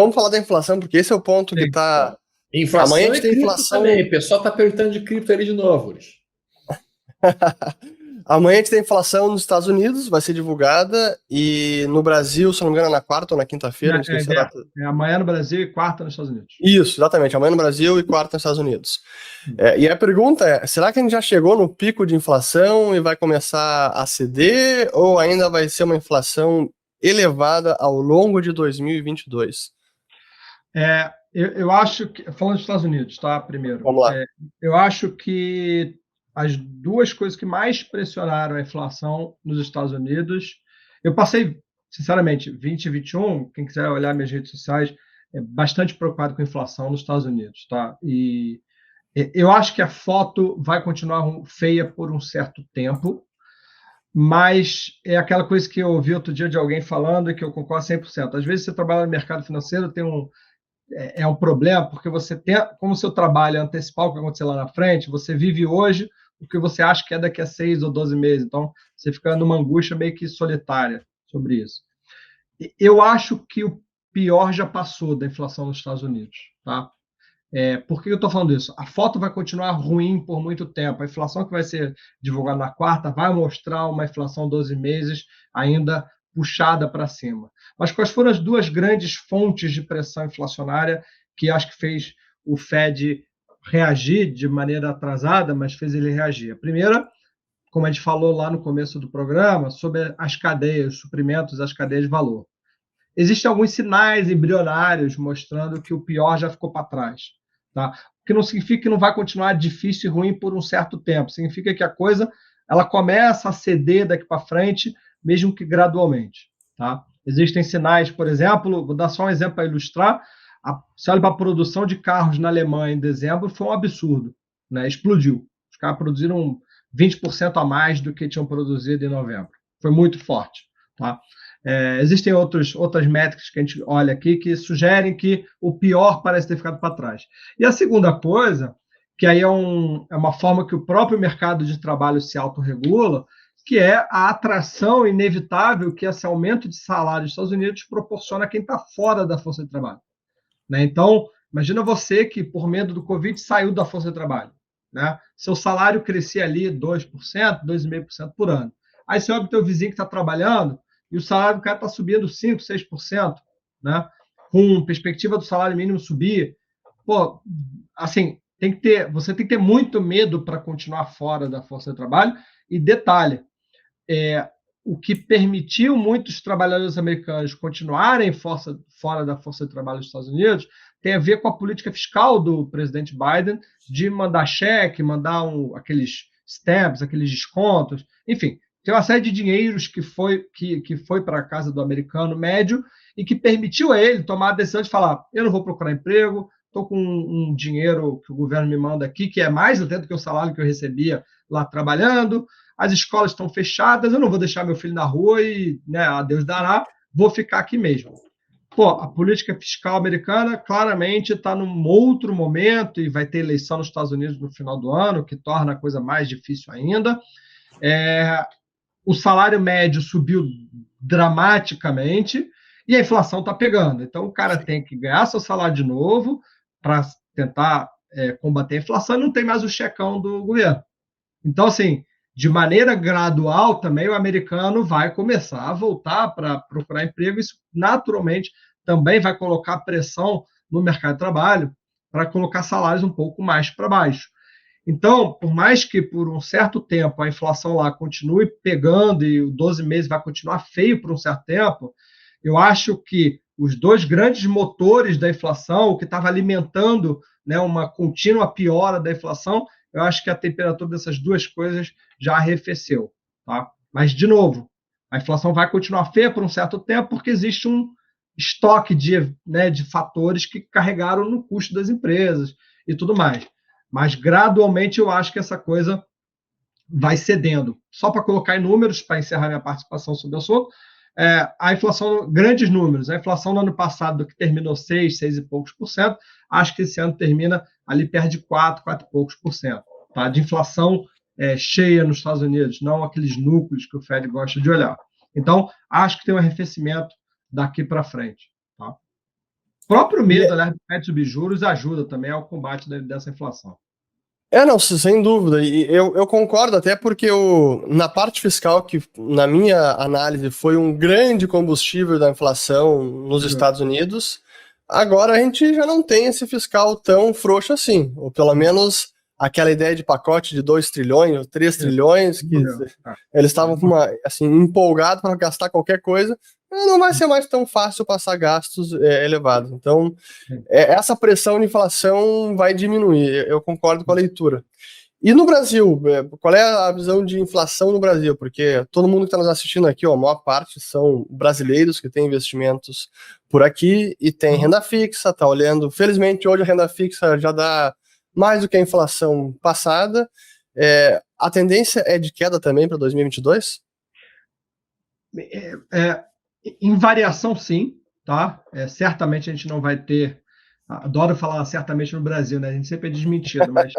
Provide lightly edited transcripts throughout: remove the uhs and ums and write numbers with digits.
vamos falar da inflação, porque esse é o ponto que está... Inflação Amanhã a gente tem inflação também. O pessoal está perguntando de cripto ali de novo. Amanhã a gente tem inflação nos Estados Unidos, vai ser divulgada, e no Brasil, se não me engano, na quarta ou na quinta-feira, me esqueci a data. Amanhã no Brasil e quarta nos Estados Unidos. Isso, exatamente, amanhã no Brasil e quarta nos Estados Unidos. E a pergunta é, será que a gente já chegou no pico de inflação e vai começar a ceder, ou ainda vai ser uma inflação elevada ao longo de 2022? Eu acho que, falando dos Estados Unidos, tá? Primeiro, Vamos lá. eu acho que as duas coisas que mais pressionaram a inflação nos Estados Unidos, eu passei, sinceramente, 2021, quem quiser olhar minhas redes sociais, é bastante preocupado com a inflação nos Estados Unidos, tá? E eu acho que a foto vai continuar feia por um certo tempo, mas é aquela coisa que eu ouvi outro dia de alguém falando e que eu concordo 100%. Às vezes você trabalha no mercado financeiro, tem um problema, porque você tem, como o seu trabalho é antecipar o que acontecer lá na frente, você vive hoje o que você acha que é daqui a 6 ou 12 meses. Então, você fica numa angústia meio que solitária sobre isso. Eu acho que o pior já passou da inflação nos Estados Unidos. Tá? Por que eu estou falando isso? A foto vai continuar ruim por muito tempo. A inflação que vai ser divulgada na quarta vai mostrar uma inflação 12 meses ainda puxada para cima. Mas quais foram as duas grandes fontes de pressão inflacionária que acho que fez o Fed reagir de maneira atrasada, mas fez ele reagir? A primeira, como a gente falou lá no começo do programa, sobre as cadeias, os suprimentos, as cadeias de valor. Existem alguns sinais embrionários mostrando que o pior já ficou para trás. Tá? O que não significa que não vai continuar difícil e ruim por um certo tempo. Significa que a coisa ela começa a ceder daqui para frente, mesmo que gradualmente. Tá? Existem sinais, por exemplo, vou dar só um exemplo para ilustrar. Se olha para a produção de carros na Alemanha em dezembro, foi um absurdo. Né? Explodiu. Os caras produziram 20% a mais do que tinham produzido em novembro. Foi muito forte. Tá? Existem outras métricas que a gente olha aqui que sugerem que o pior parece ter ficado para trás. E a segunda coisa, que aí é uma forma que o próprio mercado de trabalho se autorregula, que é a atração inevitável que esse aumento de salário dos Estados Unidos proporciona a quem está fora da força de trabalho. Né? Então, imagina você que, por medo do Covid, saiu da força de trabalho. Né? Seu salário crescia ali 2%, 2,5% por ano. Aí você olha para o teu vizinho que está trabalhando e o salário do cara está subindo 5%, 6%, né? Com perspectiva do salário mínimo subir. Pô, assim, você tem que ter muito medo para continuar fora da força de trabalho. E detalhe, o que permitiu muitos trabalhadores americanos continuarem fora da força de trabalho dos Estados Unidos tem a ver com a política fiscal do presidente Biden de mandar cheque, mandar aqueles stamps, aqueles descontos, enfim, tem uma série de dinheiros que foi para a casa do americano médio e que permitiu a ele tomar a decisão de falar, eu não vou procurar emprego, estou com um dinheiro que o governo me manda aqui, que é mais até do que o salário que eu recebia lá trabalhando, as escolas estão fechadas, eu não vou deixar meu filho na rua e, né, a Deus dará, vou ficar aqui mesmo. Pô, a política fiscal americana claramente está num outro momento e vai ter eleição nos Estados Unidos no final do ano, que torna a coisa mais difícil ainda. O salário médio subiu dramaticamente e a inflação está pegando. Então, o cara tem que ganhar seu salário de novo para tentar combater a inflação e não tem mais o checão do governo. Então, assim, de maneira gradual também o americano vai começar a voltar para procurar emprego. Isso, naturalmente, também vai colocar pressão no mercado de trabalho para colocar salários um pouco mais para baixo. Então, por mais que por um certo tempo a inflação lá continue pegando e o 12 meses vai continuar feio por um certo tempo, eu acho que os dois grandes motores da inflação, o que estava alimentando, né, uma contínua piora da inflação, eu acho que a temperatura dessas duas coisas já arrefeceu. Tá? Mas, de novo, a inflação vai continuar feia por um certo tempo porque existe um estoque de fatores que carregaram no custo das empresas e tudo mais. Mas, gradualmente, eu acho que essa coisa vai cedendo. Só para colocar em números, para encerrar minha participação sobre o assunto, a inflação, grandes números, a inflação no ano passado, que terminou 6 e poucos por cento, acho que esse ano termina ali perto de 4 e poucos por cento. Tá? De inflação cheia nos Estados Unidos, não aqueles núcleos que o Fed gosta de olhar. Então, acho que tem um arrefecimento daqui para frente. Tá? próprio medo, né, de subir juros ajuda também ao combate dessa inflação. Não, sem dúvida. E eu concordo até porque na parte fiscal, que na minha análise foi um grande combustível da inflação nos Estados Unidos, agora a gente já não tem esse fiscal tão frouxo assim. Ou pelo menos aquela ideia de pacote de 2 trilhões, 3 trilhões, que eles estavam assim, empolgados para gastar qualquer coisa. Não vai ser mais tão fácil passar gastos elevados. Então, essa pressão de inflação vai diminuir. Eu concordo com a leitura. E no Brasil, qual é a visão de inflação no Brasil? Porque todo mundo que está nos assistindo aqui, a maior parte são brasileiros que têm investimentos por aqui e tem renda fixa, está olhando. Felizmente, hoje a renda fixa já dá mais do que a inflação passada. A tendência é de queda também para 2022? Em variação, sim, tá? Certamente a gente não vai ter. Adoro falar certamente no Brasil, né? A gente sempre é desmentido, mas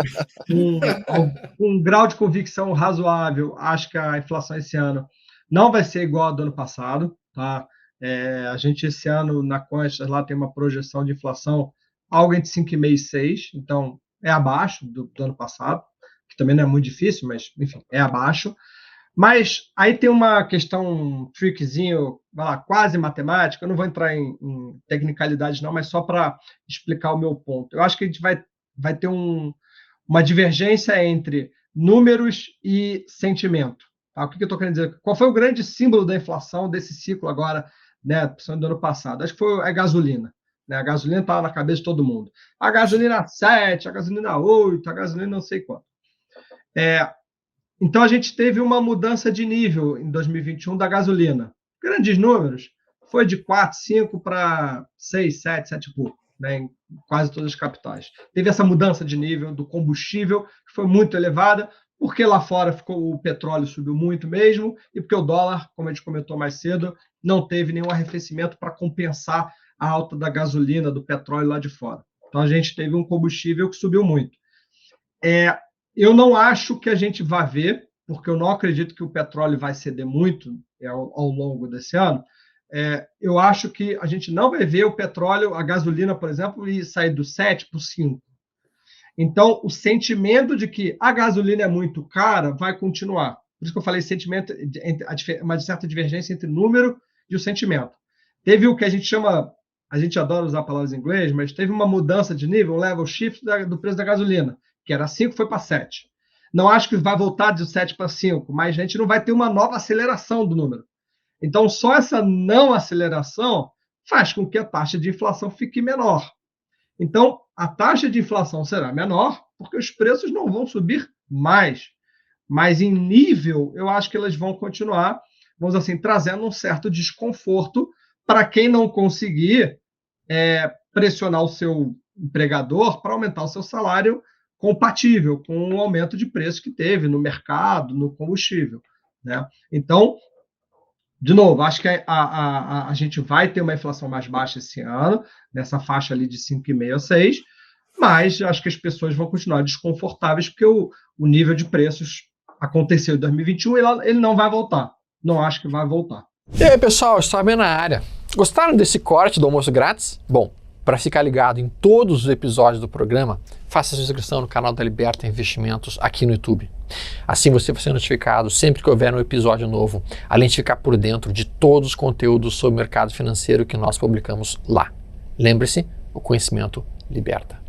um grau de convicção razoável, acho que a inflação esse ano não vai ser igual ao do ano passado, tá? A gente esse ano na Consta lá tem uma projeção de inflação algo entre 5,5% e 6%, então é abaixo do ano passado, que também não é muito difícil, mas enfim, é abaixo. Mas aí tem uma questão, um trickzinho, quase matemática, eu não vou entrar em tecnicalidades não, mas só para explicar o meu ponto. Eu acho que a gente vai ter uma divergência entre números e sentimento. Tá? O que eu estou querendo dizer? Qual foi o grande símbolo da inflação desse ciclo agora, né, do ano passado? Acho que foi a gasolina. Né? A gasolina estava na cabeça de todo mundo. A gasolina 7, a gasolina 8, a gasolina não sei quanto. Então, a gente teve uma mudança de nível em 2021 da gasolina. Grandes números, foi de 4,5 para 6, 7, 7 e pouco, né, em quase todas as capitais. Teve essa mudança de nível do combustível, que foi muito elevada, porque lá fora o petróleo subiu muito mesmo, e porque o dólar, como a gente comentou mais cedo, não teve nenhum arrefecimento para compensar a alta da gasolina, do petróleo lá de fora. Então, a gente teve um combustível que subiu muito. Eu não acho que a gente vai ver, porque eu não acredito que o petróleo vai ceder muito ao longo desse ano. Eu acho que a gente não vai ver o petróleo, a gasolina, por exemplo, sair do 7 para o 5. Então, o sentimento de que a gasolina é muito cara vai continuar. Por isso que eu falei sentimento, uma certa divergência entre o número e o sentimento. Teve o que a gente chama, a gente adora usar palavras em inglês, mas teve uma mudança de nível, um level shift do preço da gasolina, que era 5, foi para 7. Não acho que vai voltar de 7 para 5, mas a gente não vai ter uma nova aceleração do número. Então, só essa não aceleração faz com que a taxa de inflação fique menor. Então, a taxa de inflação será menor, porque os preços não vão subir mais. Mas em nível, eu acho que elas vão continuar, vamos assim, trazendo um certo desconforto para quem não conseguir pressionar o seu empregador para aumentar o seu salário compatível com o aumento de preço que teve no mercado, no combustível. Né? Então, de novo, acho que a gente vai ter uma inflação mais baixa esse ano, nessa faixa ali de 5,5% a 6%, mas acho que as pessoas vão continuar desconfortáveis porque o nível de preços aconteceu em 2021 e ele não vai voltar. Não acho que vai voltar. E aí, pessoal, estou bem na área. Gostaram desse corte do almoço grátis? Bom, para ficar ligado em todos os episódios do programa, faça sua inscrição no canal da Liberta Investimentos aqui no YouTube. Assim você vai ser notificado sempre que houver um episódio novo, além de ficar por dentro de todos os conteúdos sobre o mercado financeiro que nós publicamos lá. Lembre-se, o conhecimento liberta.